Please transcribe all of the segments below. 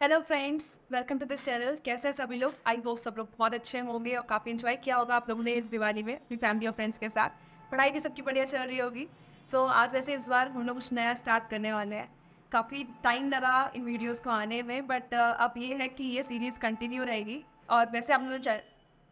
Hello friends, welcome to this channel. कैसे हैं सभी लोग? आई होप सब लोग बहुत अच्छे होंगे और काफ़ी इन्जॉय किया होगा आप लोगों ने इस दिवाली में अपनी फैमिली और फ्रेंड्स के साथ। पढ़ाई भी सबकी बढ़िया चल रही होगी। आज वैसे इस बार हम लोग कुछ नया स्टार्ट करने वाले हैं। काफ़ी टाइम लगा इन वीडियोस को आने में, बट अब ये है कि ये सीरीज़ कंटिन्यू रहेगी। और वैसे आप लोगों ने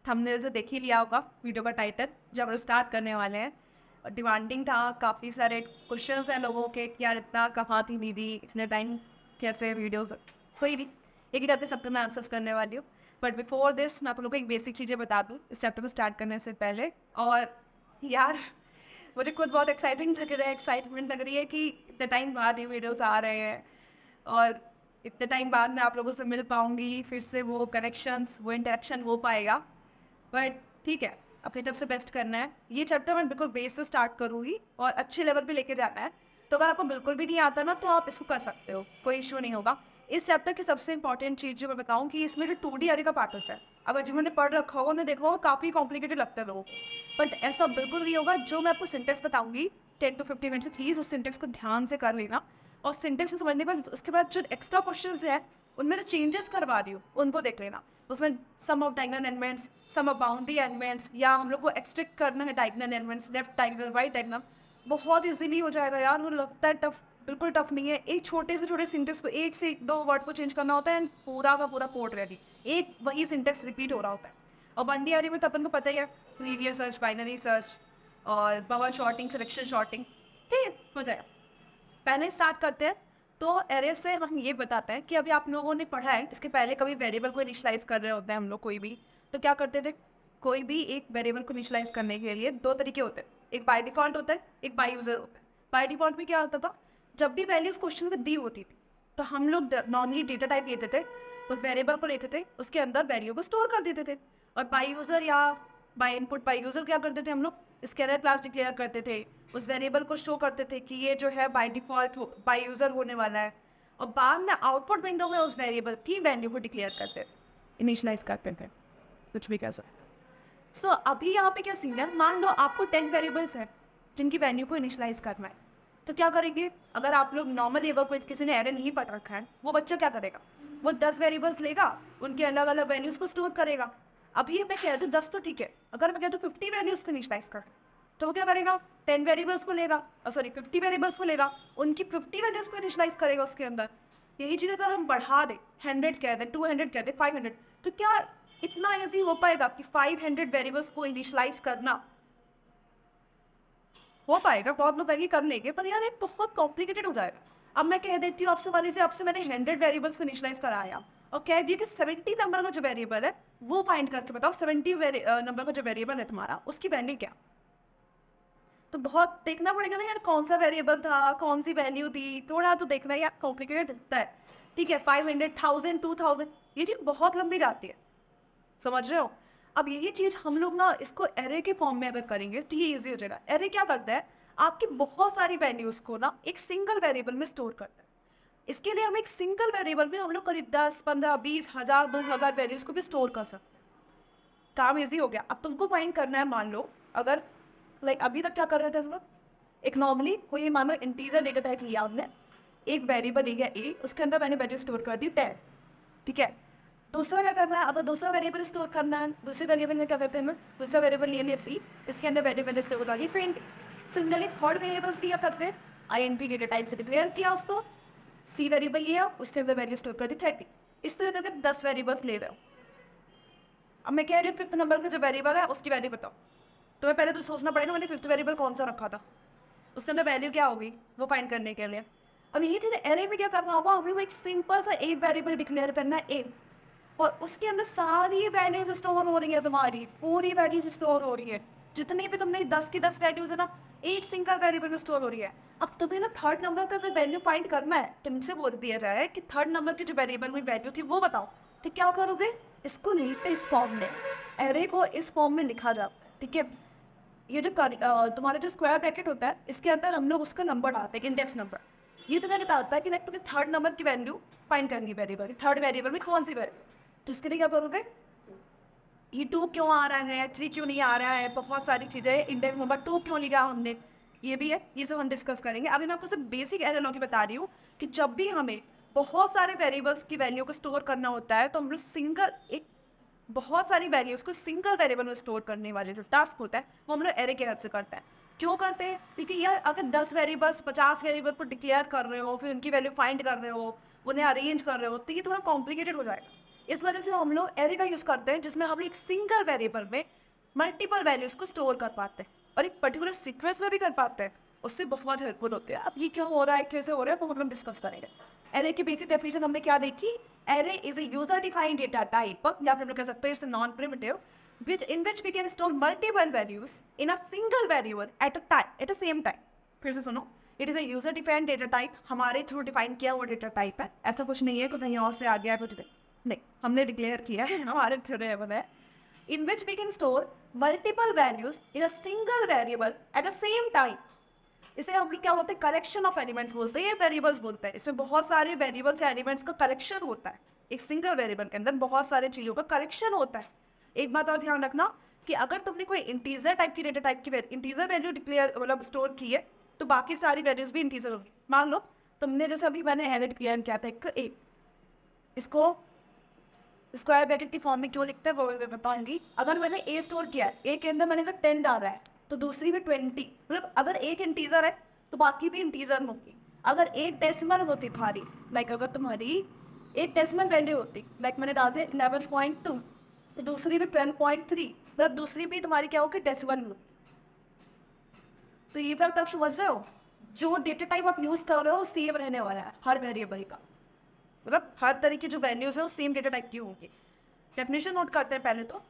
थंबनेल से देख ही लिया होगा वीडियो का टाइटल, जब हम लोग स्टार्ट करने वाले हैं। डिमांडिंग था, काफ़ी सारे क्वेश्चंस हैं लोगों के कि यार इतना कहाँ थी निधि, इतने टाइम कैसे वीडियोस। कोई नहीं, एक ही रहते सबका मैं आंसर्स करने वाली हूँ। बट बिफोर दिस मैं आप लोगों को एक बेसिक चीज़ें बता दूँ इस चैप्टर को स्टार्ट करने से पहले। और यार, मुझे खुद बहुत एक्साइटिंग लग रहा है, एक्साइटमेंट लग रही है कि इतने टाइम बाद ये वीडियोस आ रहे हैं और इतने टाइम बाद मैं आप लोगों से मिल पाऊँगी, फिर से वो कनेक्शंस, वो इंटरेक्शन हो पाएगा। बट ठीक है, अपनी तरफ से बेस्ट करना है। ये चैप्टर मैं बिल्कुल बेस से स्टार्ट करूँगी और अच्छे लेवल पे लेके जाना है। तो अगर आपको बिल्कुल भी नहीं आता ना, तो आप इसको कर सकते हो, कोई इशू नहीं होगा। इस चैप्टर की सबसे इंपॉर्टेंट चीज़ जो मैं बताऊँ कि इसमें जो 2D अरे का पार्ट है, अगर जिन्होंने पढ़ रखा होगा उन्हें देखा होगा काफ़ी कॉम्प्लिकेटेड लगता है लोगों को, बट ऐसा बिल्कुल नहीं होगा। जो मैं आपको सिंटेक्स बताऊँगी 10 to 15 मिनट से, प्लीज़ उस सिंटेक्स को ध्यान से कर लेना। और सिंटेक्स को समझने के बाद उसके बाद जो एक्स्ट्रा क्वेश्चंस हैं उनमें जो चेंजेस करवा रही हूँ उनको देख लेना। उसमें sum of diagonal elements, sum of boundary elements, या हम लोग को एक्सट्रैक्ट करना है diagonal elements, left diagonal right diagonal, बहुत इजीली हो जाएगा यार। वो लगता है टफ, बिल्कुल टफ नहीं है। एक छोटे से छोटे सिंटेक्स को एक से एक दो वर्ड को चेंज करना होता है एंड पूरा का पूरा कोड रेडी, एक वही सिंटेक्स रिपीट हो रहा होता है। और 1D आर में तो अपन को पता ही है, लीनियर सर्च, बाइनरी सर्च और बबल शॉर्टिंग, सिलेक्शन शॉर्टिंग। ठीक है, हो जाएगा। पहले स्टार्ट करते हैं। तो एरे से हम ये बताते हैं कि अभी आप लोगों ने पढ़ा है, इसके पहले कभी वेरिएबल को इनिशियलाइज कर रहे होते हैं हम लोग कोई भी, तो क्या करते थे? कोई भी एक वेरिएबल को इनिशियलाइज करने के लिए दो तरीके होते हैं, एक बाय डिफॉल्ट होता है, एक बाय यूजर होता है। बाय डिफॉल्ट में क्या होता था? जब भी वैल्यू उस क्वेश्चन में दी होती थी तो हम लोग नॉर्मली डेटा टाइप लेते थे, उस वेरिएबल को लेते थे, उसके अंदर वैल्यू को स्टोर कर देते थे। और बाय यूजर या बाय इनपुट बाय यूजर क्या करते थे हम लोग? स्कैनर क्लास डिक्लेयर करते थे, उस वेरिएबल को शो करते थे कि ये जो है बाय डिफॉल्ट बाय यूजर होने वाला है। और बाद में आउटपुट विंडो में उस वेरिएबल की वैल्यू को डिक्लेयर करते थे, इनिशियलाइज करते थे, कुछ भी कह सकते। अभी यहाँ पे क्या सीन है, मान लो आपको 10 वेरिएबल्स हैं जिनकी वैल्यू को इनिशियलाइज करना है। तो क्या करेंगे? अगर आप लोग नॉर्मली, अगर कोई किसी ने एरे नहीं पढ़ रखा है, वो बच्चा क्या करेगा? वो 10 वेरिएबल्स लेगा, उनके अलग अलग वैल्यूज को स्टोर करेगा। अभी मैं कह दूँ 10 तो ठीक है, अगर मैं कह दूँ 50 वैल्यूज को इनिशियलाइज कर, तो वो क्या करेगा? 10 वेरिएबल्स को लेगा, सॉरी 50 वेरिएबल्स को लेगा, उनकी 50 वैल्यूज को इनिशियलाइज करेगा उसके अंदर। यही चीज़ अगर हम बढ़ा दें, 100 कह दें, 200 कह दें, 500, तो क्या इतना ईजी हो पाएगा कि 500 वेरिएबल्स को इनिशियलाइज करना? हो पाएगा, बहुत लोग आगे कर लेंगे, पर यार एक बहुत कॉम्प्लिकेटेड हो जाएगा। अब मैं कह देती हूँ आपसे, वाले से आपसे मैंने 100 वेरिएबल्स को इनिशियलाइज कराया और कह दिया कि 70 नंबर का जो वेरिएबल है वो फाइंड करके बताओ, 70 नंबर का जो वेरिएबल है तुम्हारा, उसकी वैल्यू क्या? तो बहुत देखना पड़ेगा ना यार, कौन सा वेरिएबल था, कौन सी वैल्यू थी, थोड़ा तो देखना यार, कॉम्प्लिकेटेड दिखता है। ठीक है, 500, 1000, 2000, ये चीज़ बहुत लंबी जाती है, समझ रहे हो? अब ये चीज़ हम लोग ना इसको एरे के फॉर्म में अगर करेंगे तो ये इजी हो जाएगा। एरे क्या करता है? आपकी बहुत सारी वैल्यूज़ को ना एक सिंगल वेरिएबल में स्टोर करता है। इसके लिए हम एक सिंगल वेरिएबल में हम लोग करीब 10, 15, 20, 1000, 2000 वैल्यूज़ को भी स्टोर कर सकते हैं। काम इजी हो गया। अब तुमको फाइंड करना है, मान लो अगर लाइक अभी तक क्या कर रहे थे हम लोग, एक नॉर्मली कोई मान लो इंटीजर डेटा टाइप लिया हमने, एक वेरिएबल लिया ए, उसके अंदर मैंने वैल्यू स्टोर कर दी 10। ठीक है, दूसरा क्या करना है? अगर दूसरा वेरिएबल स्टोर करना है, दूसरे वेरिएबल में क्या करते हैं हम, दूसरा वेरिएबल ले लिया फी, इसके अंदर वेरिएबल स्टोर कर दी फ्रेंड। सिमिलरली थर्ड वेरिएबल लिया करते हैं, I N P data type से डिक्लेयर किया उसको, सी वेरिएबल लिया, उसके अंदर वैल्यू स्टोर कर दी 30। इस तरह करके 10 वेरिएबल्स ले रहे हो। अब मैं कह रही हूँ फिफ्थ नंबर का जो वेरिएबल है उसकी वैल्यू बताओ। तो मैं पहले तो सोचना पड़ेगा मैंने फिफ्थ वेरिएबल कौन सा रखा था, उसके अंदर वैल्यू क्या होगी वो फाइंड करने के लिए। अब यही चीज़ एरे में क्या करना होगा, हमें वो एक सिंपल सा एक वेरिएबल डिक्लेयर करना है ए, और उसके अंदर सारी वैल्यूज स्टोर हो रही है, तुम्हारी पूरी वैल्यूज स्टोर हो रही है, जितनी भी तुमने 10 की 10 वैल्यूज है ना, एक सिंगल वेरिएबल में स्टोर हो रही है। अब तुम्हें ना थर्ड नंबर का अगर वैल्यू फाइंड करना है, तुमसे बोल दिया जाए कि थर्ड नंबर की जो वेरिएबल में वैल्यू थी वो बताओ, तो क्या करोगे? इसको लिखते इस फॉर्म में, एरे को इस फॉर्म में लिखा जाता है। ठीक है, ये जो तुम्हारा जो स्क्वायर ब्रैकेट होता है, इसके अंदर हम लोग उसका नंबर डालते हैं, इंडेक्स नंबर। ये तुम्हें बताता है कि लाइक तुम्हें थर्ड नंबर की वैल्यू फाइंड करनी वेरिएबल, थर्ड वेरिएबल में कौन सी वैल्यू। तो इसके लिए क्या करोगे? ये 2 क्यों आ रहा है, 3 क्यों नहीं आ रहा है, बहुत सारी चीज़ें, इंडेक्स नंबर 2 क्यों लिया हमने, ये भी है, ये सब हम डिस्कस करेंगे। अभी मैं आपको सिर्फ बेसिक एनालॉजी बता रही हूँ कि जब भी हमें बहुत सारे वेरिएबल्स की वैल्यू को स्टोर करना होता है, तो हम लोग सिंगल एक बहुत सारी वैल्यूज़ को सिंगल वेरिएबल में स्टोर करने वाले जो टास्क होता है वो हम लोग एरे के हेल्प से करते हैं। क्यों करते हैं? क्योंकि यार अगर 10 वेरिएबल्स 50 वेरिएबल को डिक्लेयर कर रहे हो, फिर उनकी वैल्यू फाइंड कर रहे हो, उन्हें अरेंज कर रहे हो, तो ये थोड़ा कॉम्प्लिकेटेड हो जाएगा। इस वजह से हम लोग एरे का यूज़ करते हैं जिसमें हम लोग एक सिंगल वेरिएबल में मल्टीपल वैल्यूज़ को स्टोर कर पाते हैं और एक पर्टिकुलर सीक्वेंस में भी कर पाते हैं। उससे बहुत हेल्पफुल होते हैं। अब ये क्यों हो रहा है, कैसे हो रहा है, वो हम डिस्कस करेंगे। एरे की बेसिक डेफिनेशन हमने क्या देखी? Array is a user defined data type, या फिर हम लोग कह सकते हैं it's non primitive in which we can store multiple values in a single variable at a same time. फिर से सुनो, it is a user defined data type, हमारे थ्रू डिफाइन किया हुआ डेटा टाइप है। ऐसा कुछ नहीं है कि कहीं और से आ गया है कुछ नहीं, हमने डिक्लेयर किया है, हमारे थ्रू है। In which we can store multiple values in a single variable at the same time. इसे हम लोग क्या बोलते हैं? कलेक्शन ऑफ एलिमेंट्स बोलते हैं या वेरिएबल्स बोलते हैं। इसमें बहुत सारे वेरिएबल्स या एलिमेंट्स का कलेक्शन होता है। एक सिंगल वेरिएबल के अंदर बहुत सारे चीज़ों का कलेक्शन होता है। एक बात और ध्यान रखना कि अगर तुमने कोई इंटीजर टाइप की डेटा टाइप की इंटीजर वैल्यू डिक्लेयर मतलब स्टोर की है, तो बाकी सारी वैल्यूज भी इंटीजर होगी। मान लो तुमने जैसे अभी मैंने एडिट क्लियर किया था एक ए, इसको स्क्वायर ब्रैकेट की फॉर्म में क्यों लिखते हैं वो मैं बताऊंगी। अगर मैंने ए स्टोर किया है, ए के अंदर मैंने अगर 10 डाला है तो दूसरी में 20, मतलब अगर एक इंटीजर है तो बाकी भी इंटीजर होगी। अगर एक डेसिमल होती तुम्हारी, लाइक अगर तुम्हारी एक डेसिमल वैल्यू होती, लाइक मैंने डाल दिया 11.2, तो दूसरी में 12.3, मतलब दूसरी भी तुम्हारी क्या होगी? डेसिमल में। तो ये बात आप समझ रहे हो? जो डेटा टाइप आप यूज कर रहे हो सेम रहने वाला है हर वेरिएबल का, मतलब हर तरह की जो वैल्यूज है वो सेम डेटा टाइप की होंगी। डेफिनेशन नोट करते हैं पहले तो।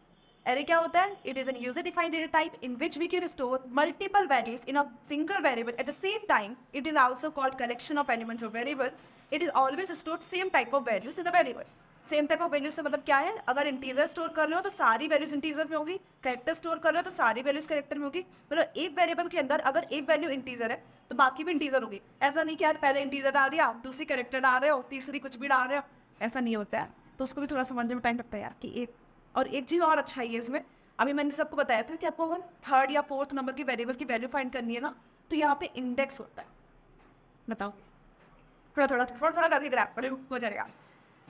एरे क्या होता है? It is N user defined data type in which we can store multiple values in a single variable at the same time. It is also called collection of elements of variable. It is always stored same type of values in the variable. Same type of values से मतलब क्या है? अगर integer store कर रहे हो तो सारी वैल्यूज इंटीजर में होगी, कैरेक्टर स्टोर कर रहे हो तो सारी वैल्यूज कैरेक्टर में होगी। मतलब एक वेरिएबल के अंदर अगर एक वैल्यू इंटीजर है तो बाकी भी इंटीजर होगी। ऐसा नहीं कि यार पहले इंटीजर डाल दिया, दूसरी कैरेक्टर डाल रहे हो, तीसरी कुछ भी डाल रहे हो, ऐसा नहीं होता है। तो उसको भी थोड़ा समझने में टाइम लगता है यार कि एक और एक चीज़ और अच्छा ही है इसमें। अभी मैंने सबको बताया था कि आपको अगर थर्ड या फोर्थ नंबर की वेरिएबल की वैल्यू फाइंड करनी है ना, तो यहाँ पे इंडेक्स होता है। बताओ, थोड़ा करके ग्रैप करो, हो जाएगा।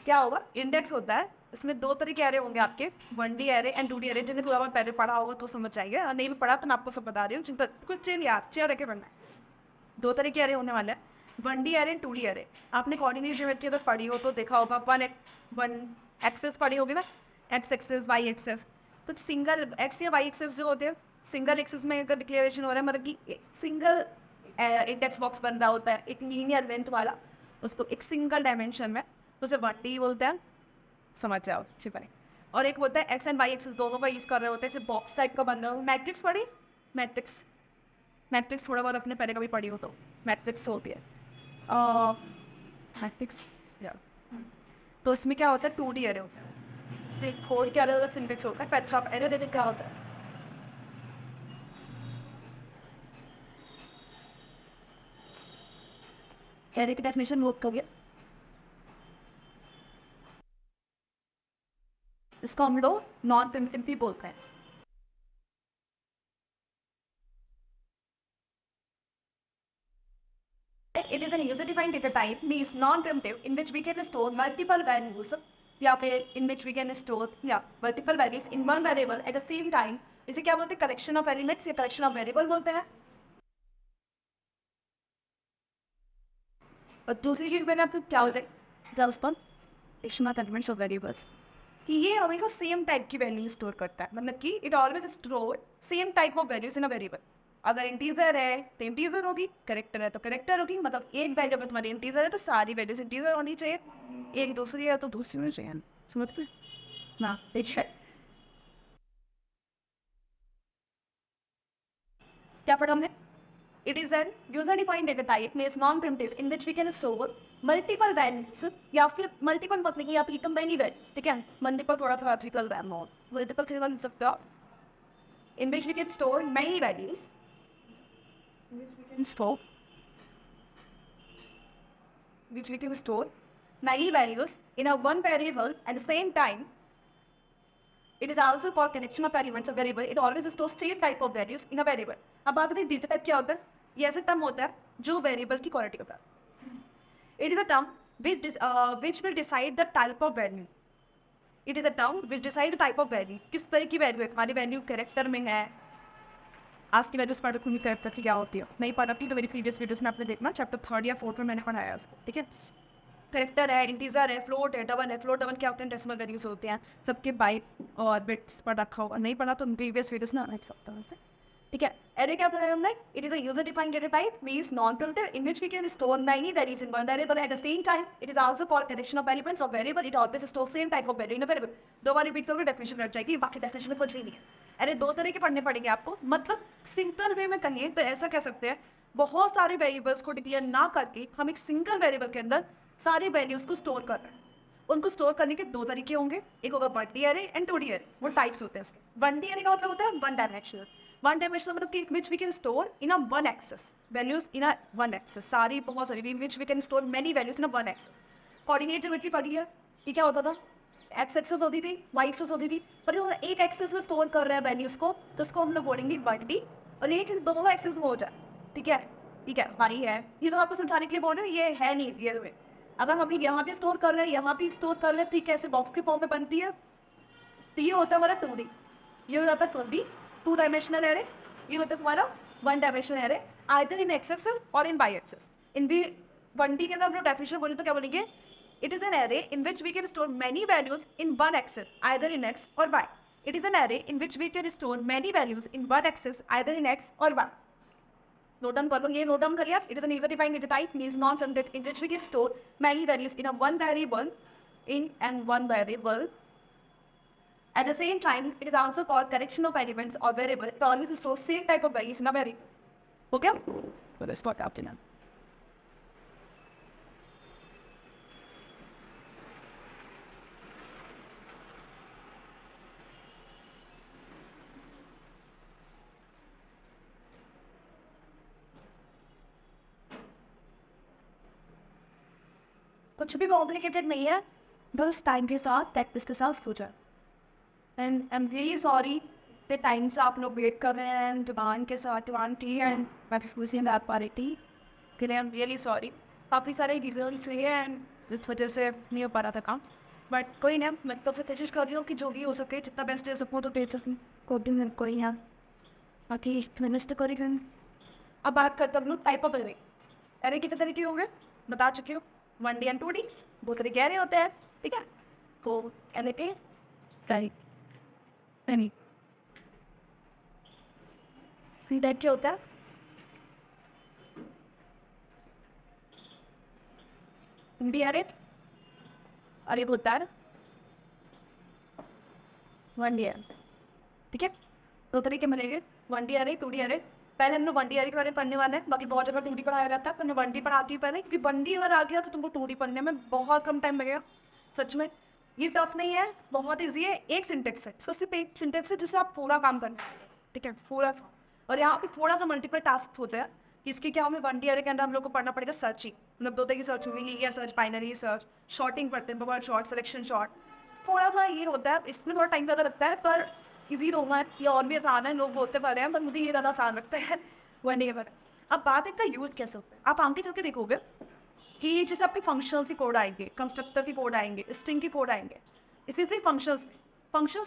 क्या होगा? इंडेक्स होता है। इसमें दो तरह के एरे होंगे आपके, 1D array and 2D array. जिन्हें थोड़ा बहुत पहले पढ़ा होगा तो समझ जाएंगे, और नहीं भी पढ़ा तो मैं आपको सब बता रही हूँ। चिंता कुछ चेंज यार, चेयर रखे पढ़ना है। दो तरह के एरे होने वाले हैं, 1D array and 2D array. आपने कोऑर्डिनेट ज्योमेट्री अगर पढ़ी हो तो देखा होगा, वन एक्सेस पढ़ी होगी ना, एक्स एक्सेस वाई एक्सेस। तो सिंगल एक्स या वाई एक्सेस जो होते हैं, सिंगल एक्सेस में अगर डिक्लेरेशन हो रहा है, मतलब कि सिंगल इंडेक्स बॉक्स बन रहा होता है एक लीनियर लेंथ वाला, उसको एक सिंगल डायमेंशन में, तो उसे 1D बोलते हैं। समझ जाओ छिपाए। और एक होता है एक्स एंड वाई एक्सेस, दोनों का यूज़ कर रहे होते हैं, इसे बॉक्स टाइप का बन रहा हो। मैट्रिक्स पढ़ी? मैट्रिक्स मैट्रिक्स थोड़ा बहुत अपने पहले कभी पढ़ी हो तो मैट्रिक्स होती है मैट्रिक्स या। तो इसमें क्या होता है? 2D एरे होता है। इसलिए खोल के अलग अलग सिंटेक्स होता है। पहले आप एरे देते क्या होता है? एरे की डेफिनेशन नोट करिए। इसको हम लोग नॉन प्रिमिटिव भी बोलते हैं। It is an user-defined data type, means non-primitive, in which we can store multiple values, या फिर in which we can store multiple values in one variable at the same time. इसे क्या बोलते हैं? Collection of elements या collection of variable बोलते हैं। और दूसरी चीज मैंने आपको क्या बोलते हैं? Collection of elements of variables, कि ये हमेशा सेम टाइप की वैल्यू स्टोर करता है। मतलब कि it always store same type of values in a variable. अगर इंटीजर है तो इंटीजर होगी, करेक्टर है तो करेक्टर होगी। मतलब एक वैल्यू अगर तुम्हारी इंटीजर है तो सारी वैल्यूज इंटीजर होनी चाहिए, एक दूसरी है तो दूसरी होनी चाहिए। समझ में ना? देखिए क्या पढ़ा हमने? It is N user defined data type means non primitive in which we can store multiple values, या फिर मल्टीपल मतलब कि आप एकम मैनी वैल्यूज, ठीक है? मल्टीपल थोड़ा सा थिकल वैल्यू, मल्टीपल थिकल सकते हो, in which we can store many values, in which we can store, which we can store many values in a one variable at the same time. It is also called collection of elements of variable. It always stores same type of values in a variable. अब बात करते हैं data type क्या होता है? ये ऐसा term होता है जो वेरिएबल की क्वालिटी होता है। It is a term which will decide the type of value. It is a term which decide the type of value. किस तरह की वैल्यू है? हमारी वैल्यू कैरेक्टर में है। आज की वैल्यूज पढ़ रखूँगी कैरेक्टर की क्या होती है, नहीं पढ़ रखी तो मेरी प्रीवियस वीडियोस में आपने देखना, चैप्टर 3 या 4 में मैंने पढ़ाया उसको, ठीक है। कैरेक्टर है, इंटीजर है, फ्लोट है, डबल है। फ्लोट डबल क्या होते हैं? डेसिमल वैल्यूज होते हैं। सबके बाइट और बिट्स पढ़ रखा होगा, नहीं पढ़ा तो प्रीवियस वीडियोस ना देख सकता हूँ, ठीक है। एरे क्या पढ़ा हमने? It is a user defined data type means non primitive in which we can store many values in one variable at the same time. It is also called collection of elements of variable. It always stores same type of value in a variable. दो बार repeat करोगे definition रट जाएगी, बाकी definition में कुछ भी नहीं है। अरे दो तरह के पढ़ने पड़ेंगे आपको, मतलब सिंपल वे में कहिए तो ऐसा कह सकते हैं, बहुत सारे वेरिएबल्स को डिक्लेयर ना करके हम एक सिंगल वेरिएबल के अंदर सारे वैल्यूज को स्टोर कर रहे हैं। उनको स्टोर करने के दो तरीके होंगे, एक होगा 1D array and 2D array. वो टाइप्स होते हैं इसके। 1D एरे का मतलब होता है वन डायमेंशनल। वन डायमेंशनल मतलब कि which we can store in a one axis values in a one axis, सारी बहुत सारी which we can store many values in a one axis. Coordinate geometry पढ़ी है, ये क्या होता था? एक्स एक्सेस होती थी, वाई एक्सेस होती थी, पर जब एक एक्सेस में स्टोर कर रहे हैं वैल्यूज को तो उसको हम लोग बोलेंगे 1D, और एक दोनों एक्सेस में हो जाए, ठीक है। ठीक है, हमारी है, ये तो आपको समझाने के लिए बोल रहे हैं, ये है नहीं रियल में। अगर हम यहाँ पे स्टोर कर रहे हैं, यहाँ पे स्टोर कर रहे हैं, ठीक है, ऐसे बॉक्स के फॉर्म में बनती है, तो ये होता है हमारा 2D, ये हो जाता है 2D, टू डायमेंशनल एरे। ये होता है हमारा one dimensional array, either in X axis और इन वाई एक्सेस। इन भी 1D के अगर हम लोग डेफिनेशन बोले तो क्या बोलेंगे? It is an array in which we can store many values in one axis either in x or y. It is an array in which we can store many values in one axis either in x or y. Note down कर लो, ये note down कर लिया। It is N user defined data type means non primitive in which we can store many values in a one variable in and one variable. At the same time, it is also called collection of elements or variable. It always stores same type of values in a variable. Okay? So let's start out now. कुछ भी complicated नहीं है, बस time के साथ practice के साथ future. And I am really sorry इतने टाइम से आप लोग वेट कर रहे हैं डिमांड के साथ, डिमांड थी एंड मैं खुशी में पा रही थी, इसके लिए आई एम रियली सॉरी। काफ़ी सारे रीजन्स थे एंड इस वजह से नहीं हो पा रहा था काम, बट कोई नहीं, मैं तब से कोशिश कर रही हूँ कि जो भी हो सके जितना बेस्ट दे सकूँ तो दे सकूँ, कोई यहाँ बाकी मैनेज तो करी। अब बात करता हूँ टाइप ऑफ एरे। एरे कितने तरीके होंगे बता चुकी हूँ, 1D एंड 2D, दो तरीके एरे होते हैं, ठीक है। तो एरे के टाइप क्या होता है? भी एरे और ये होता है 1D एरे, ठीक है। दो तरीके मिलेंगे, 1D एरे, 2D एरे। पहले हम लोग 1D एरे के बारे में पढ़ने वाले हैं, बाकी बहुत जगह 2D पढ़ाया जाता है, पर मैं 1D पढ़ाती हूँ पहले, क्योंकि 1D अगर आ गया तो तुमको 2D पढ़ने में बहुत कम टाइम लगेगा। सच में ये टफ नहीं है, बहुत ईजी है। एक सिंटेक्स है, तो सिर्फ एक सिंटेक्स है जिससे आप पूरा काम करना है, ठीक है, पूरा। और यहाँ पे थोड़ा सा मल्टीपल टास्क होते हैं, इसके क्या हमें 1D एरे के अंदर हम लोग को पढ़ना पड़ेगा सर्चिंग, मतलब दो तरह की सर्च होगी, linear search, binary search, sorting पढ़ते हैं, बबल शॉर्ट, सिलेक्शन शॉर्ट। थोड़ा सा ये होता है, इसमें थोड़ा टाइम ज़्यादा लगता है, पर इजी होगा, ये और भी आसान है, लोग बोलते पा रहे हैं, पर मुझे ये ज़्यादा आसान लगता है 1D के बारे में। अब बात है इसका यूज़ कैसे होता है। आप आगे चल के देखोगे कि जैसे आपके फंक्शनल के कोड आएंगे, कंस्ट्रक्टर के कोड आएंगे, स्ट्रिंग के कोड आएंगे, स्पेशली फंक्शंस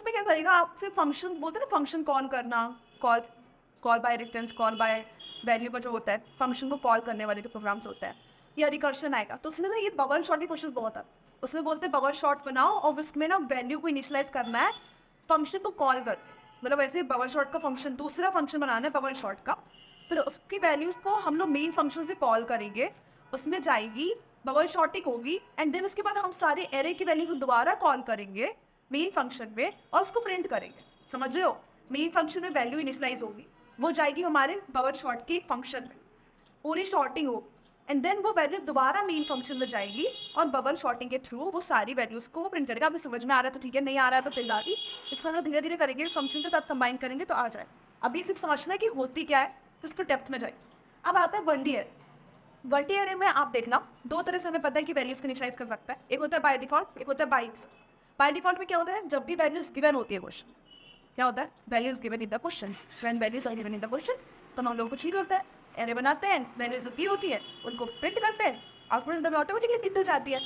में क्या करेगा, आप सिर्फ फंक्शन बोलते हैं ना, फंक्शन कॉल करना, call by reference, call by value का जो होता है, फंक्शन को कॉल करने वाले जो प्रोग्राम्स होता है, या रिकर्शन आएगा, तो उसमें ना ये बबल शॉर्ट के क्वेश्चन बहुत आते हैं। उसमें बोलते हैं बबल शॉर्ट बनाओ और उसमें ना वैल्यू को इनिशियलाइज करना है, फंक्शन को कॉल कर, मतलब ऐसे बबल शॉर्ट का फंक्शन, दूसरा फंक्शन बनाना है बबल शॉर्ट का, फिर उसकी वैल्यूज़ को हम लोग मेन फंक्शन से कॉल करेंगे, उसमें जाएगी, बबल शॉर्टिंग होगी, एंड देन उसके बाद हम सारे एरे की वैल्यू को दोबारा कॉल करेंगे मेन फंक्शन में और उसको प्रिंट करेंगे। समझ रहे हो? मेन फंक्शन में वैल्यू इनिशियलाइज होगी, वो जाएगी हमारे बबल शॉर्ट के फंक्शन में, पूरी शॉर्टिंग होगी, एंड देन वो वैल्यू दोबारा मेन फंक्शन में जाएगी और बबल शॉर्टिंग के थ्रू वो सारी वैल्यूज़ को प्रिंट करेगा। अभी समझ में आ रहा है तो ठीक है, नहीं आ रहा है तो फिर आगे इसको हम धीरे धीरे करेंगे, फंक्शन के साथ कंबाइन करेंगे तो आ जाए। अभी सिर्फ समझना है कि होती क्या है, तो उसको डेप्थ में जाए। अब आता है 1D एरे। 1D एरे में आप देखना, दो तरह से हमें पता है कि वैल्यूज़ को इनिशियलाइज कर सकता है, एक होता है बाय डिफॉल्ट, एक होता है बाय डिफॉल्ट। बाय डिफॉल्ट में क्या होता है, जब भी वैल्यूज़ गिवन होती है क्वेश्चन, क्या होता है, values given in the question, when values are given in the question, तो हम लोग कुछ नहीं करते हैं, एरे बनाते हैं, वैल्यूज़ दी होती है उनको प्रिंट करते हैं, आउटपुट विंडो में ऑटोमेटिकली कितनी जाती है।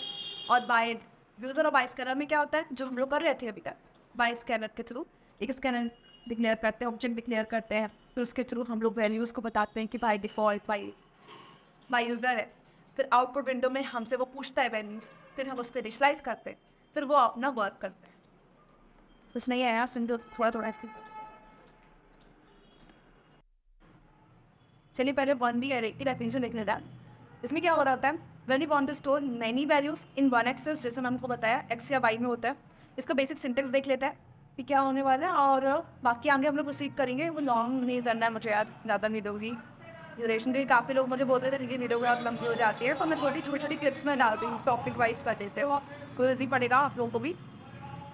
और बाय यूज़र और बाय स्कैनर में क्या होता है, जो हम लोग कर रहे थे अभी तक, बाय स्कैनर के थ्रू एक स्कैनर डिक्लेयर करते हैं, ऑब्जेक्ट डिक्लेयर करते हैं, फिर उसके थ्रू हम लोग वैल्यूज़ को बताते हैं कि बाय डिफ़ॉल्ट बाय यूज़र है। फिर आउटपुट विंडो में हमसे वो पूछता है वैल्यूज़, फिर हम उस पर इनिशियलाइज करते हैं, फिर वो अपना वर्क करते हैं। कुछ नहीं है यार, सुन दो थोड़ा थोड़ा ऐसे। चलिए पहले वन डी एरे की डेफिनेशन देख लेते हैं। इसमें क्या हो रहा होता है, when you want to store many values in one axis, जैसे मैंने आपको बताया एक्स या वाई में होता है। इसका बेसिक सिंटेक्स देख लेते हैं कि क्या होने वाला है, और बाकी आगे हम लोग प्रोसीड करेंगे। वो लॉन्ग नहीं करना है मुझे यार, ज़्यादा नहीं दूँगी ड्यूरेशन भी। काफ़ी लोग मुझे बोलते थे कि वीडियो बहुत लंबी हो जाती है, तो मैं छोटी छोटी क्लिप्स में डाल दूँ, टॉपिक वाइज कर देते हो, कोई ईजी पड़ेगा आप लोगों को भी।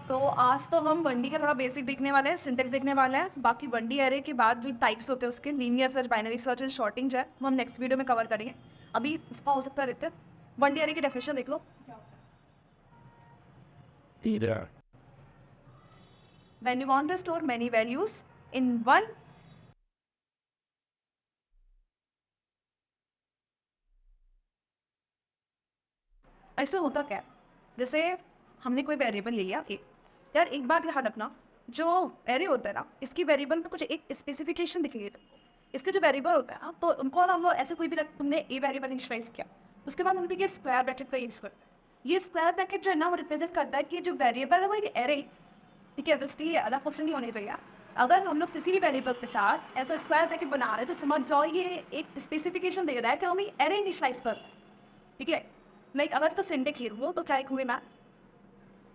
तो आज तो हम वनडी का थोड़ा बेसिक देखने वाले हैं, सिंटेक्स देखने वाले हैं। बाकी वनडी एरे के बाद जो टाइप्स होते हैं उसके, linear search, binary search and sorting जो है, वो हम नेक्स्ट वीडियो में कवर करेंगे। अभी इसका हो सकता है वनडी एरे की डेफिनेशन देख लो। When you want to store many values in one ऐसे होता क्या है, जैसे हमने कोई वेरिएबल ले लिया एक, यार एक बात ध्यान रखना, जो एरे होता है ना, इसकी वेरिएबल में कुछ एक स्पेसिफिकेशन दिखेगी तुमको। इसके जो वेरिएबल होता है ना, तो उनको हम लोग ऐसे कोई भी तुमने ए वेरिएबल इनिशियलाइज किया, उसके बाद उनके ये स्क्वायर ब्रैकेट का यूज करते हैं। ये स्क्वायर ब्रैकेट जो है ना, वो रिप्रेजेंट करता है कि जो वेरिएबल है वो एक एरे, ठीक है। तो इसके लिए अलग क्वेश्चन नहीं होने चाहिए। अगर हम लोग किसी भी वेरिएबल के साथ ऐसा स्क्वायर ब्रैकेट बना रहे हैं, तो समझ जाओ ये एक स्पेसिफिकेशन दे रहा है कि हम एरे इनिशियलाइज कर रहे हैं, ठीक है। लाइक अगर इसका सिंटेक्स लिखूँ तो क्या लिखूँगी मैं,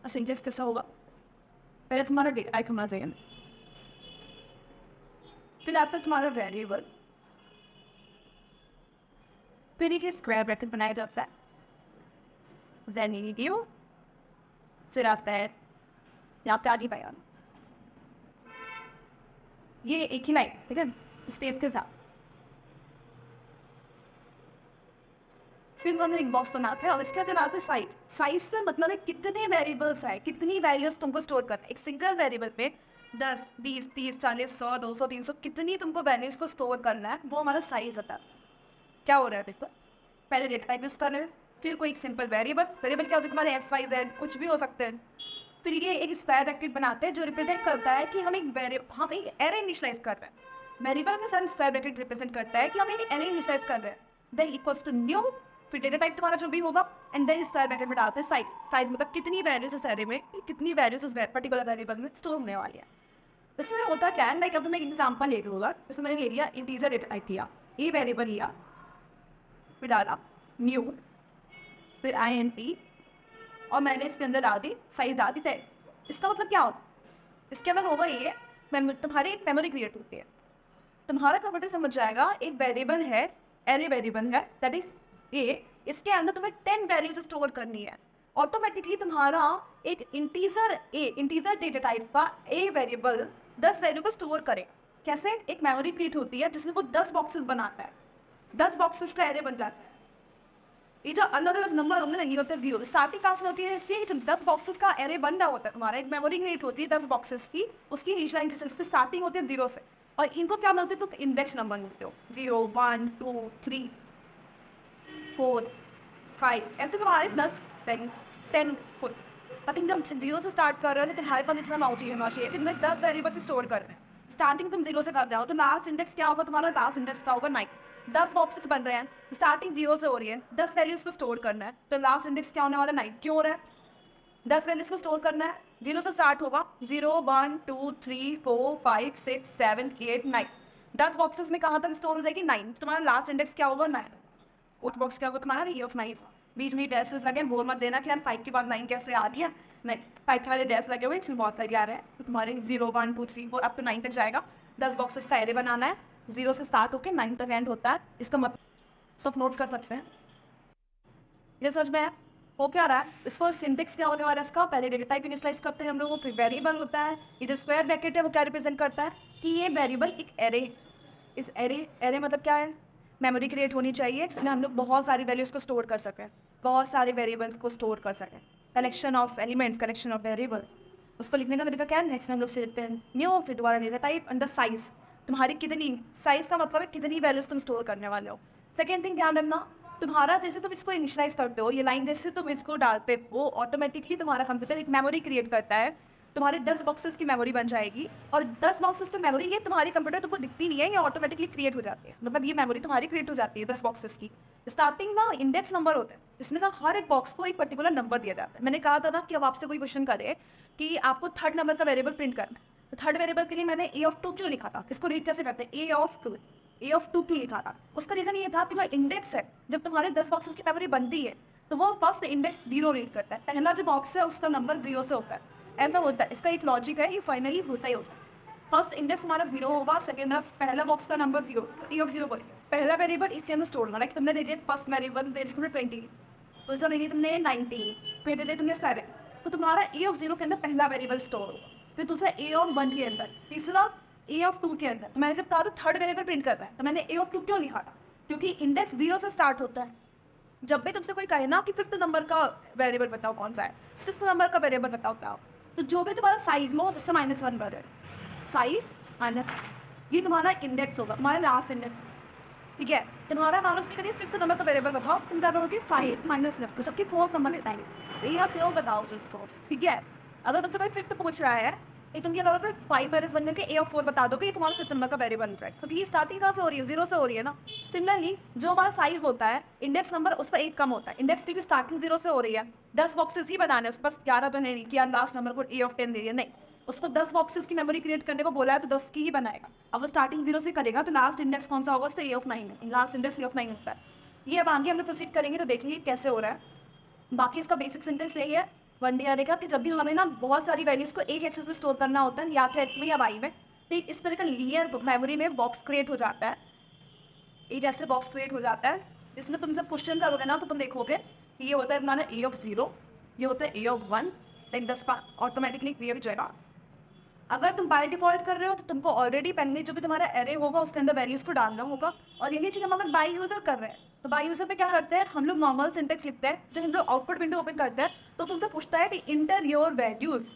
सिंटेक्स कैसा होगा, पहले तुम्हारा डेटा टाइप होना चाहिए, फिर आपका तुम्हारा वेरिएबल, फिर एक स्क्वायर ब्रैकेट बनाया जाता है, देन यू, फिर आता है यहाँ पे आधी बयान, ये एक ही लाइन, ठीक है, स्पेस के साथ। फिर हमने एक बॉक्स बनाते हैं और इसके अंदर आते हैं साइज। साइज से मतलब है कितने वेरिएबल्स है, कितनी वैल्यूज तुमको स्टोर करना है। एक सिंगल वेरिएबल पे 10, 20, 30, 40, 100, 200, 300 कितनी तुमको वैल्यूज को स्टोर करना है, वो हमारा साइज होता है। क्या हो रहा है देखो, पहले डेटा टाइप यूज कर रहे हैं, फिर कोई एक सिंपल वेरिएबल, वेरिएबल क्या होता है तुम्हारे एक्स वाई जेड कुछ भी हो सकते हैं। फिर ये एक स्क्वायर ब्रैकेट बनाते हैं जो रिप्रेजेंट करता है कि हम एक हम एक एरे इनिशियलाइज कर रहे हैं। वेरिएबल में सर स्क्वायर ब्रैकेट रिप्रेजेंट करता है कि हम एक एरे इनिशियलाइज कर रहे हैं, देन इक्वल्स टू न्यू, फिर डेटा टाइप तुम्हारा जो भी होगा, एंड देन स्क्वायर ब्रैकेट में डालते हैं साइज। साइज मतलब कितनी वैल्यूज उस एरे में, कितनी वैल्यूज उस पर्टिकुलर वेरिएबल में स्टोर होने वाली है। इसमें होता क्या है, लाइक अब मैं एक एग्जांपल ले लूँगा, इसमें मैंने ले लिया इंटीजर डेटा टाइप किया, ए वेरिएबल लिया, फिर डाला न्यू, फिर INT, और मैंने इसके अंदर डाल दी साइज, डाल दी 10। इसका मतलब क्या होगा, इसके अंदर होगा ये, तुम्हारी एक मेमोरी क्रिएट होती है, तुम्हारा कंप्यूटर समझ जाएगा एक वेरिएबल है, एरे वेरिएबल है, दैट इज ए, इसके अंदर तुम्हें 10 वैल्यूज स्टोर करनी है। ऑटोमेटिकली तुम्हारा एक इंटीजर डेटा टाइप का ए वेरिएबल 10 वैल्यू को स्टोर करे। कैसे, एक मेमोरी क्रिएट होती है जिसमें वो 10 बॉक्सेस बनाता है, 10 बॉक्सेस का एरे बन जाता है। ये जो अनदर नंबर होंगे ना, ये होते हैं व्यू, स्टार्टिंग कहाँ से होती है, इसलिए जो 10 बॉक्सेस का एरे बन रहा होता है तुम्हारा, एक मेमोरी क्रिएट होती है 10 बॉक्सेस की, उसकी इनिशियल स्टार्टिंग होती है 0 से, और इनको क्या मिलते हैं, तो इंडेक्स नंबर मिलते हो, 0, 1, 2, 3, 4, 5, ऐसे तुम्हारे प्लस 10 4। अब एकदम 0 से स्टार्ट कर रहे हो, लेकिन हाई पर इतना माउची होना चाहिए, तुमने 10 वेरिएबल से स्टोर कर रहे हैं, स्टार्टिंग तुम 0 से कर रहे हो, तो लास्ट इंडेक्स क्या होगा तुम्हारा, लास्ट इंडेक्स क्या होगा 9। 10 बॉक्सेस बन रहे हैं, स्टार्टिंग 0 से हो रही है, 10 वैल्यूज को स्टोर करना है, तो लास्ट इंडेक्स क्या होने वाला 9। क्यों हो रहा है, 10 वैल्यूज को स्टोर करना है, 0 से स्टार्ट होगा, 0, 1, 2, 3, 4, 5, 6, 7, 8, 9। 10 बॉक्सेस में कहाँ तक स्टोर हो जाएगी 9, तुम्हारा लास्ट इंडेक्स क्या होगा 9। उस बॉक्स क्या होगा तुम्हारा, ये ऑफ 9, बीच में डैशेस लगे, बोल मत देना कि यार 5 के बाद 9 कैसे आ गया, नहीं, 5 वाले डैश लगे हुए, इसमें बहुत सारे आ रहे हैं, तो तुम्हारे 0, 1, 2, 3, 4 अप टू 9 तक जाएगा। 10 बॉक्सेस का एरे बनाना है, 0 से स्टार्ट होकर 9 तक एंड होता है, इसका मतलब सब नोट कर सकते हैं। ये सच में है, हो क्या रहा है, इसको सिंटेक्स क्या होने वाला है इसका, पहले डेटा टाइप इनिशियलाइज करते हैं हम लोग, फिर वेरिएबल होता है, ये जो स्क्वायर ब्रैकेट है वो क्या रिप्रेजेंट करता है कि ये वेरिएबल एक एरे, इस एरे मतलब क्या है, मेमोरी क्रिएट होनी चाहिए जिसमें हम लोग बहुत सारी वैल्यूज़ को स्टोर कर सकें, बहुत सारे वेरिएबल्स को स्टोर कर सकें, collection of elements, collection of variables. उसको लिखने का तरीका क्या है, नेक्स्ट हम लोग से लिखते हैं न्यू, फिर दोबारा डेटा टाइप अंडर साइज, तुम्हारी कितनी साइज का मतलब है कितनी वैल्यूज तुम स्टोर करने वाले हो। सेकेंड थिंग ध्यान रखना, तुम्हारा जैसे तुम इसको इनिशियलाइज करते हो, ये लाइन जैसे तुम इसको डालते हो, ऑटोमेटिकली तुम्हारा कंप्यूटर एक मेमोरी क्रिएट करता है। तुम्हारे 10 बॉक्सेस की मेमोरी बन जाएगी, और 10 बॉक्सेस की मेमोरी ये तुम्हारी कंप्यूटर तुमको दिखती नहीं है, ये ऑटोमेटिकली क्रिएट हो जाती है। मतलब ये मेमोरी तुम्हारी क्रिएट हो जाती है 10 बॉक्सेस की। स्टार्टिंग ना इंडेक्स नंबर होता है, इसमें ना हर एक बॉक्स को एक पर्टिकुलर नंबर दिया जाता है। मैंने कहा था ना कि अब आपसे कोई क्वेश्चन करे कि आपको थर्ड नंबर का वेरिएबल प्रिंट करना है, तो थर्ड वेरिएबल के लिए मैंने ए ऑफ 2 क्यों लिखा था, इसको रीड कैसे करते हैं, ए ऑफ 2, ए ऑफ 2 क्यों लिखा था। उसका रीजन ये था कि वो इंडेक्स है, जब तुम्हारे 10 बॉक्सेस की मेमोरी बनती है तो वो फर्स्ट इंडेक्स 0 रीड करता है, पहला जो बॉक्स है उसका नंबर 0 से होता है। ऐसा होता है, इसका एक लॉजिक है, ये फाइनली होता ही होता है। फर्स्ट इंडेक्स हमारा 0 होगा, सेकंड पहला बॉक्स का नंबर 0, ए ऑफ 0 बोलेंगे। पहला वेरिएबल इसके अंदर स्टोर होगा, लाइक तुमने दे दिया फर्स्ट वेरिएबल दे दिया 20, दूसरा दे दिया तुमने 19, फिर दे दिया तुमने 7, तो तुम्हारा ए ऑफ 0 के अंदर पहला वेरिएबल स्टोर होगा, फिर दूसरा ए ऑफ 1 के अंदर, तीसरा ए ऑफ 2 के अंदर। तो मैंने जब कहा था थर्ड वेरिएबल प्रिंट कर रहा है, तो मैंने ए ऑफ 2 क्यों लिखा था, क्योंकि इंडेक्स 0 से स्टार्ट होता है। जब भी तुमसे कोई कहे ना कि 5th नंबर का वेरिएबल बताओ कौन सा है, 6th नंबर का वेरिएबल बताओ, तो जो भी तुम्हारा साइज में हो उससे -1 बढ़े, साइज माइनस, ये तुम्हारा इंडेक्स होगा, तुम्हारा लास्ट इंडेक्स। ठीक है, तुम्हारा मान लो उसके लिए 5th नंबर का वेरिएबल बताओ, तुम क्या करोगे 5 माइनस लेफ्ट, सबके 4 नंबर बताएंगे, ये आप क्यों बताओ जिसको। ठीक है, अगर तुमसे कोई 5th पूछ रहा है, एक तुम क्या करोगे 5 माइनस 1 करके ए ऑफ 4 बता दोगे, ये तुम्हारा 6th नंबर का वेरिएबल बन रहा है, क्योंकि ये स्टार्टिंग कहाँ से हो रही है, 0 से हो रही है ना। सिमिलरली जो हमारा साइज होता है, इंडेक्स नंबर उसका एक कम होता है, इंडेक्स की स्टार्टिंग 0 से हो रही है, 10 बॉक्सेस ही बनाने हैं, उसके पास 11 तो नहीं कि यार लास्ट नंबर को ए ऑफ 10 दे दिया, नहीं, उसको 10 बॉक्सेस की मेमोरी क्रिएट करने को बोला है तो 10 की ही बनाएगा। अब वो स्टार्टिंग 0 से करेगा तो लास्ट इंडेक्स कौन सा होगा, उसका ए ऑफ 9 है, लास्ट इंडेक्स ए ऑफ 9 होता है। ये अब आगे हम लोग प्रोसीड करेंगे तो देखेंगे कैसे हो रहा है। बाकी इसका बेसिक सिंटेक्स यही है 1D आने का, कि जब भी हमें ना बहुत सारी वैल्यूज़ को एक एक्सेस में स्टोर करना होता है, या तो एक्स में या वाई में, तो इस तरह का लीनियर मेमोरी में बॉक्स क्रिएट हो जाता है, एक ऐसे बॉक्स क्रिएट हो जाता है जिसमें तुम जब क्वेश्चन करोगे ना तो तुम देखोगे कि ये होता है तुम्हारा ए ऑफ 0, ये होता है ए ऑफ 1, लाइक 10 ऑटोमेटिकली क्रिएट हो जाएगा। अगर तुम बाय डिफॉल्ट कर रहे हो तो तुमको ऑलरेडी पहले जो भी तुम्हारा एरे होगा उसके अंदर वैल्यूज़ को डालना होगा। और यही चीज़ हम अगर बाय यूज़र कर रहे हैं तो बाय यूज़र पे क्या करते हैं, हम लोग नॉर्मल सिंटेक्स लिखते हैं। जब हम लोग आउटपुट विंडो ओपन करते हैं तो तुमसे पूछता है कि इंटर योर वैल्यूज़,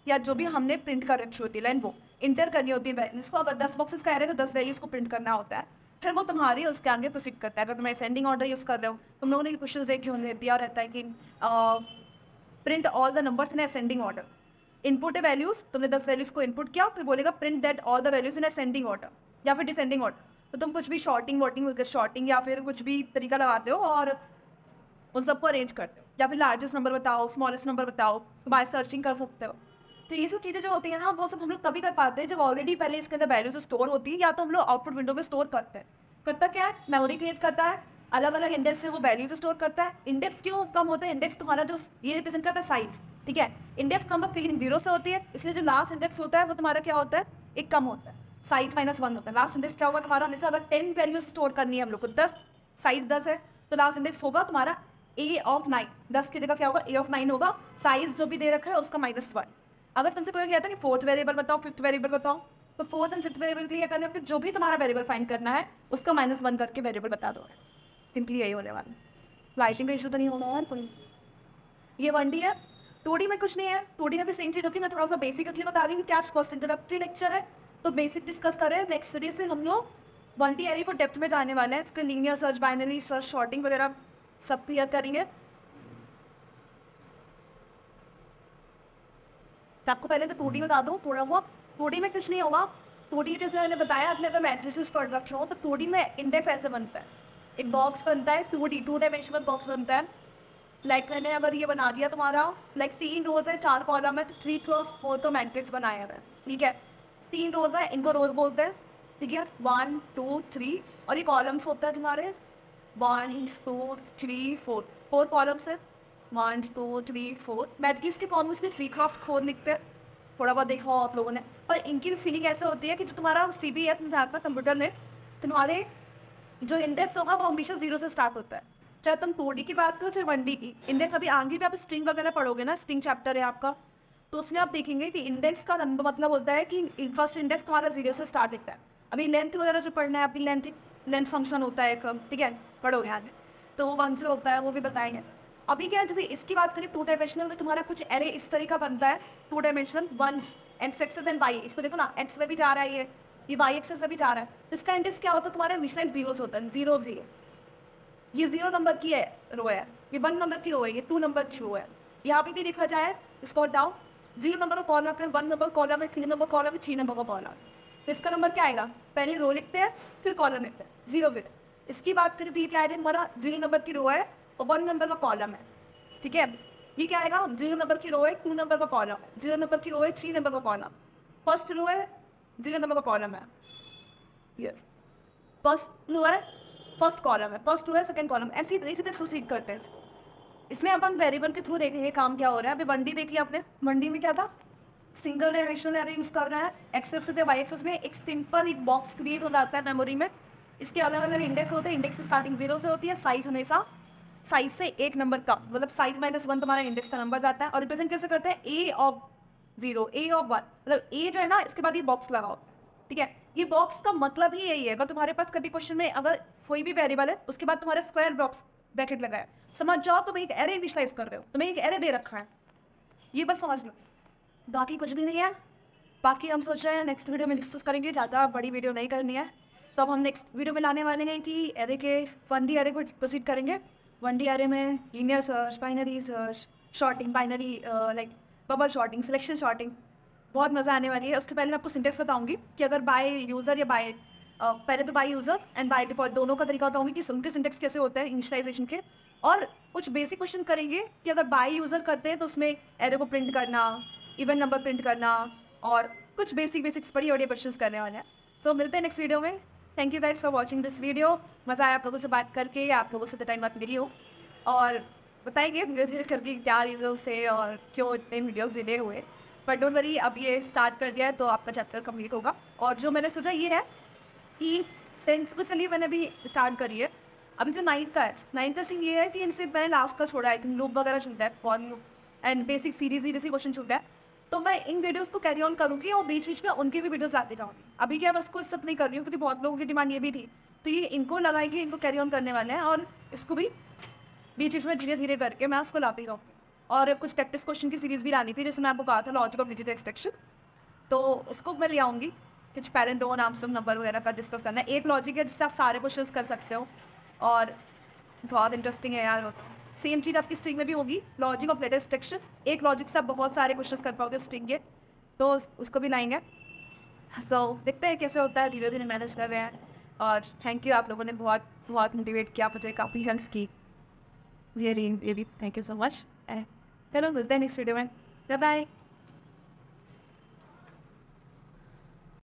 या जो भी हमने प्रिंट कर रखी होती है लाइन वो इंटर करनी होती है वैल्यूज़ को। अगर 10 बॉक्सेस का एरे तो 10 वैल्यूज़ को प्रिंट करना होता है, फिर वो तुम्हारी उसके आगे प्रोसीड करता है। अगर तुम असेंडिंग ऑर्डर यूज़ कर रहे हो, तुम लोगों ने क्वेश्चन देखे होंगे, दिया रहता है कि print all the numbers in ascending order. Input है वैल्यूज़, तुमने 10 वैल्यूज़ को इनपुट किया, फिर बोलेगा print that all the values in ascending order या फिर डिसेंडिंग ऑर्डर। तो तुम कुछ भी शॉर्टिंग या फिर कुछ भी तरीका लगाते हो और उन सबको अरेंज करते हो, या फिर लार्जेस्ट नंबर बताओ, स्मॉलेस्ट नंबर बताओ, तो बाय सर्चिंग कर सकते हो। तो ये सब चीज़ें जो होती है ना वो सब हम लोग तभी कर पाते हैं जब ऑलरेडी पहले इसके अंदर वैल्यूज स्टोर होती है, या तो हम लोग आउटपुट विंडो में स्टोर करते हैं। करता क्या है, मेमोरी क्रिएट करता है, अलग अलग इंडेक्स में वो वैल्यूज स्टोर करता है। इंडेक्स क्यों कम होता है, इंडेक्स तुम्हारा जो ये रिप्रेजेंट करता है साइज। ठीक है, इंडेक्स कम फीलिंग 0 से होती है, इसलिए जो लास्ट इंडेक्स होता है वो तुम्हारा क्या होता है, एक कम होता है, साइज -1 होता है। लास्ट इंडेक्स क्या होगा तुम्हारा, हमेशा अगर 10 वैल्यूज स्टोर करनी है हम लोग को, 10 साइज 10 है तो लास्ट इंडेक्स होगा तुम्हारा ए ऑफ 9, 10 की जगह क्या होगा ए ऑफ 9 होगा, साइज जो भी दे रखा है उसका -1। अगर तुमसे कोई कहता है कि 4th वेरिएबल बताओ, 5th वेरिएबल बताओ, तो 4th एंड 5th वेरिएबल के लिए करना है, जो भी तुम्हारा वेरिएबल फाइंड करना है उसका -1 करके वेरिएबल बता दो। सिंपली यही होने वाला है। लाइटिंग का इशू तो नहीं होना यार कोई। ये 1D है, 2D में कुछ नहीं है। 2D में भी सेम चीज़ होती है, मैं थोड़ा सा बेसिक इसलिए बता रही हूँ, क्या फर्स्ट इंट्रोडक्टरी लेक्चर है तो बेसिक डिस्कस कर रहे हैं। नेक्स्ट वीडियो से हम लोग 1D एरे को डेप्थ में जाने वाले हैं, इसके linear search, binary search, sorting वगैरह सब क्लियर करेंगे। तो आपको पहले तो 2D बता दूँ थोड़ा सा। 2D में कुछ नहीं होगा। 2D जैसे मैंने बताया, आपने अगर मैट्रिसेस पढ़ रखे हो तो 2D में इंडेक्स ऐसे बनता है, एक बॉक्स बनता है 2D 2 डायमेंशनल बॉक्स बनता है। लाइक मैंने अगर ये बना दिया तुम्हारा, लाइक 3 रोज है 4 कॉलम है तो 3x4 तो मैट्रिक्स बनाया है। ठीक है, 3 रोज है, इनको रोज बोलते हैं। ठीक है, 1 2 3, और ये कॉलम्स होता है तुम्हारे 1 2 3 4, 4 कॉलम्स है 1 2 3 4। मैट्रिक्स के फॉर्म में 3x4 लिखते हैं, थोड़ा बहुत देखा आप लोगों ने। पर इनकी भी फीलिंग ऐसे होती है कि जो तुम्हारा CB है तुम्हारा कंप्यूटर में, तुम्हारे जो इंडेक्स होगा वो हमेशा 0 से स्टार्ट होता है। चाहे तुम 2D की बात करो चाहे 1D की। इंडेक्स अभी आगे भी आप स्ट्रिंग वगैरह पढ़ोगे ना, स्ट्रिंग चैप्टर है आपका, तो उसमें आप देखेंगे कि इंडेक्स का मतलब होता है कि फर्स्ट इंडेक्स तुम्हारा 0 से स्टार्ट लिखता है। अभी लेंथ वगैरह जो पढ़ना है, अभी लेंथ फंक्शन होता है एक, ठीक है, पढ़ोगे आगे, तो वो 1 से होता है, वो भी बताएंगे। अभी क्या है, जैसे इसकी बात करें 2 डायमेंशनल, तो तुम्हारा कुछ एरे इस तरह का बनता है 2 dimensional 1 X axis and Y. इसको देखो ना, एक्स में भी जा रहा है, ये वाई एक्सेस में भी जा रहा है, तो इसका इंडेक्स क्या होता है तुम्हारे हमेशा 0 से होता है, 0 0। ये 0 नंबर की है रो है, ये 1 नंबर की रो है, ये 2 नंबर की रो है। यहाँ पे भी देखा जाए इसको डाउन 0 नंबर का कॉलम है, 1 नंबर कॉलम है, 3 नंबर कॉलम है, 3 नंबर का कॉलम है। तो इसका नंबर क्या आएगा? पहले रो लिखते हैं फिर कॉलम लिखते हैं, 0 फिर। इसकी बात करें तो ये क्या आएगा? हमारा 0 नंबर की रो है और 1 नंबर का कॉलम है, ठीक है। ये क्या आएगा? 0 नंबर की रो है, 2 नंबर का कॉलम है, 0 नंबर की रो है, 3 नंबर का कॉलम, फर्स्ट रो है, 0 नंबर का कॉलम है, ये फर्स्ट रो है, फर्स्ट कॉलम है, फर्स्ट रो है, सेकंड कॉलम, ऐसे इसी तरह प्रोसीड करते हैं इसको। इसमें अपन वेरिएबल के थ्रू देखेंगे काम क्या हो रहा है। अभी 1D देख लिया आपने, 1D में क्या था? सिंगल डायरेक्शनल एरो यूज कर रहा है। एक्स एक्सिस से वाई एक्सिस में एक सिंपल एक बॉक्स क्रिएट हो जाता है मेमोरी में। इसके अलग अलग इंडेक्स होते हैं, इंडेक्स की स्टार्टिंग 0 से होती है, साइज हमेशा साइज से 1 नंबर का, मतलब साइज -1 तुम्हारा इंडेक्स का नंबर जाता है। और रिप्रेजेंट कैसे करते हैं? ए ऑफ 0, ए ऑफ 1, मतलब ए जो है ना इसके बाद ये बॉक्स लगाओ, ठीक है। ये बॉक्स का मतलब ही यही है, अगर तुम्हारे पास कभी क्वेश्चन में अगर कोई भी वेरिएबल है उसके बाद तुम्हारे स्क्वायर बॉक्स ब्रैकेट लगाया, समझ जाओ तुम एक एरे इनिशियलाइज कर रहे हो, तुम्हें एक एरे दे रखा है, ये बस समझ लो, बाकी कुछ भी नहीं है। बाकी हम सोच रहे हैं नेक्स्ट वीडियो में डिस्कस करेंगे, ज़्यादा बड़ी वीडियो नहीं करनी है। तो अब हम नेक्स्ट वीडियो में लाने वाले हैं कि एरे के 1D एरे को प्रोसीड करेंगे। 1D एरे में linear search, binary search, sorting, binary like bubble sorting, selection sorting, बहुत मज़ा आने वाली है। उसके पहले मैं आपको सिंटेक्स बताऊंगी कि अगर बाय यूज़र या बाय पहले तो by user and by default दोनों का तरीका बताऊंगी कि उनके सिंटेक्स कैसे होते हैं इनिशियलाइजेशन के। और कुछ बेसिक क्वेश्चन करेंगे कि अगर बाय यूज़र करते हैं तो उसमें एरे को प्रिंट करना, इवन नंबर प्रिंट करना, और कुछ बेसिक्स बड़ी बड़ी क्वेश्चंस करने वाले हैं। सो मिलते हैं नेक्स्ट वीडियो में। Thank you guys for watching this video. मज़ा आया आप लोगों से बात करके, आप लोगों से टाइम बात मिली हो, और बताएंगे धीरे धीरे करके क्या रीजन्स थे और क्यों इतने वीडियोस डिले हुए। बट डोंट वरी, अब ये स्टार्ट कर दिया है तो आपका चैप्टर कंप्लीट होगा। और जो मैंने सोचा ये है कि 10th को चलिए मैंने अभी स्टार्ट करी है, अभी जो 9th का है, 9th का सीन ये है कि इनसे मैंने लास्ट का छोड़ा है, आई थिंक लूप वगैरह छूटा है, for loop and basic series जैसे क्वेश्चन छूटा है। तो मैं इन वीडियोस को कैरी ऑन करूँगी और बीच बीच में उनके भी वीडियोस लाते जाऊँगी। अभी क्या बस को सब नहीं कर रही हूँ क्योंकि बहुत लोगों की डिमांड ये भी थी, तो ये इनको लगाएंगे, इनको कैरी ऑन करने वाले हैं, और इसको भी बीच बीच में धीरे धीरे करके मैं उसको लाती रहूँगी। और कुछ प्रैक्टिस क्वेश्चन की सीरीज भी लानी थी, जैसे मैं आपको कहा था लॉजिक ऑफ डिजिटल एक्सट्रैक्शन, तो उसको मैं ले आऊँगी। कुछ पैरेंट रो नाम नंबर वगैरह का डिस्कस करना है। एक लॉजिक है जिससे आप सारे क्वेश्चंस कर सकते हो, और बहुत इंटरेस्टिंग है यार। सेम चीज़ आपकी स्ट्रिंग में भी होगी, लॉजिक ऑफ लेटर एक्सट्रैक्शन। एक लॉजिक से आप बहुत सारे क्वेश्चंस कर पाओगे स्ट्रिंग के, तो उसको भी लाएंगे। सो देखते हैं कैसे होता है, धीरे धीरे मैनेज कर रहे हैं। और थैंक यू, आप लोगों ने बहुत बहुत मोटिवेट किया, मुझे काफ़ी हेल्प की, really really thank you so much. चलो मिलते हैं नेक्स्ट वीडियो में, बाय बाय।